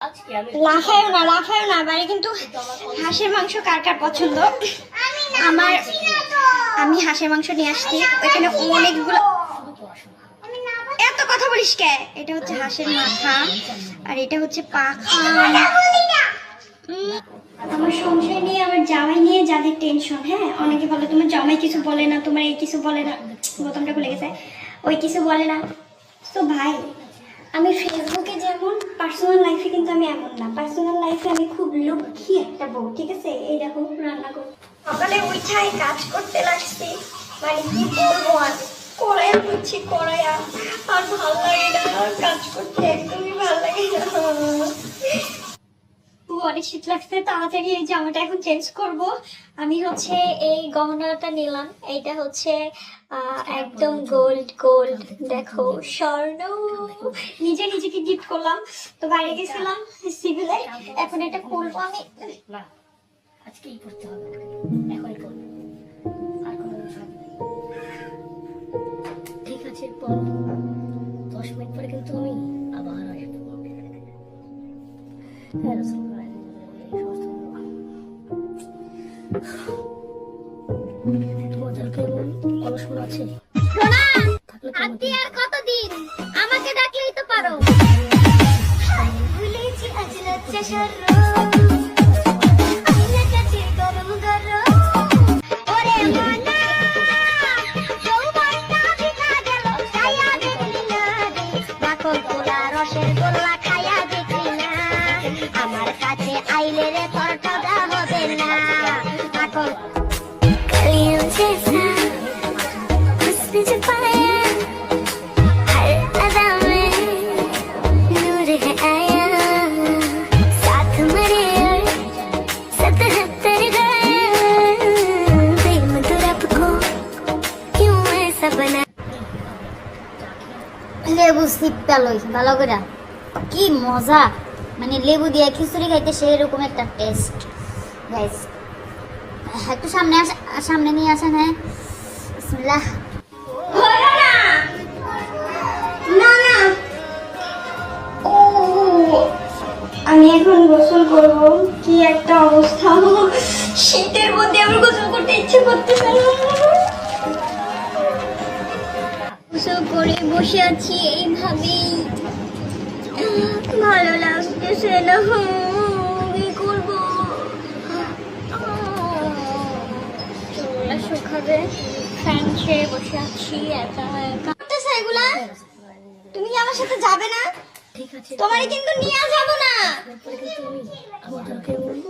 লাফায় না বাড়ি কিন্তু হাঁসের মাংস কার কার পছন্দ। আমি হাঁসের মাংস নিয়ে আসছি, এখানে অনেকগুলো। এত কথা বলিস কে? এটা হচ্ছে হাঁসের মাথা আর এটা হচ্ছে পাখা। আমার সংসার নিয়ে, আমার জামাই নিয়ে যাদের টেনশন, হ্যাঁ অনেকে বলে তোমার জামাই কিছু বলে না, তোমার এই কিছু বলে না, বোতামটা খুলে গেছে, ওই কিছু বলে না। তো ভাই আমি ফেসবুকে যেমন, পার্সোনাল লাইফে কিন্তু আমি এমন না। পার্সোনাল লাইফে আমি খুব লক্ষ্মী একটা বউ, ঠিক আছে? এই দেখো রান্না করতে সকালে উঠাই কাজ করতে লাগছি, মানে কি বলবো, আর কড়াইয়া করছি কড়াইয়া, আর ভালো লাগে না কাজ করতে, একদমই ভালো লাগে না। অনেক শীত লাগছে, তাড়াতাড়ি এই জামাটা এখন চেঞ্জ করব। আমি হচ্ছে এই গহনাটা নিলাম, এইটা হচ্ছে একদম গোল্ড, দেখো স্বর্ণ, নিজেকে গিফট করলাম। তো বাইরে গেছিলাম সিভিলে, এখন এটা খুলবো আমি। আজকেই করতে হবে, এখনই করবো, আর কোনো ঠিক আছে। পর 10 মিনিট পরে কিন্তু আমি আবার আসবো। তোমাদেরকে অলস মনে আছে? আর কতদিন আমাকে ডাকলেই তো পারো। ভুলেছি আজ লজ্জা শরম, আইনা কাছে গরম গরম। ওরে মানা যৌবনটা বিতা গেল, ছায়া দেখলি না রে, দেখো গোলা রসের গোল্লা খায়া দেখলি না, আমার কাছে আইলে রে তোর ঠগা হবে না। দেখো কলিও জেসা हुस्न जो पाया हर अदा में नूर है आया, साथ मरे और 77 गए, बेमधुर आपको क्यों ऐसा बना। লেবু সিপটা লইছে ভালো করে, কি মজা, মানে লেবু দিয়ে খিচুড়ি খাইতে সেরকম একটা টেস্ট। গাইস একটু সামনে নিয়ে আসেন। হ্যাঁ বিসমিল্লাহ। আমি এখন গোসল করব, কি একটা অবস্থা, শীতের মধ্যে আমার গোসল করতে ইচ্ছে করতেছে না। গোসল করে বসে আছি এইভাবেই, ভালো লাগতেছে না, কি করবো, চুলটা শুকাবে, ফ্যান ছেড়ে বসে আছি একা একা। এগুলা তুমি কি আমার সাথে যাবে না? ঠিক আছে, তোমারে কিন্তু নিয়ে যাবো না। আমাদেরকে অলস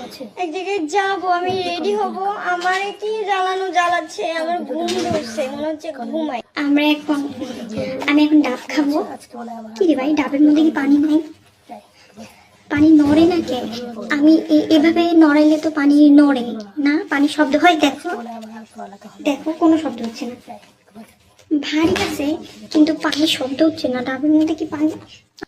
আছে। এক জায়গায় যাবো, আমি রেডি হব, আমার কি জ্বালাচ্ছে, আমার ঘুম ধরছে, মনে হচ্ছে ঘুমাই। আমি এখন ডাব খাবো। কি রে ভাই, ডাবের মধ্যে কি পানি নাই? পানি নড়ে না কে? আমি এভাবে নড়াইলে তো পানি নড়ে না, পানি শব্দ হয়। দেখো কোনো শব্দ হচ্ছে না, ভারী আছে কিন্তু পানি শব্দ হচ্ছে না। ডাবের মধ্যে কি পানি?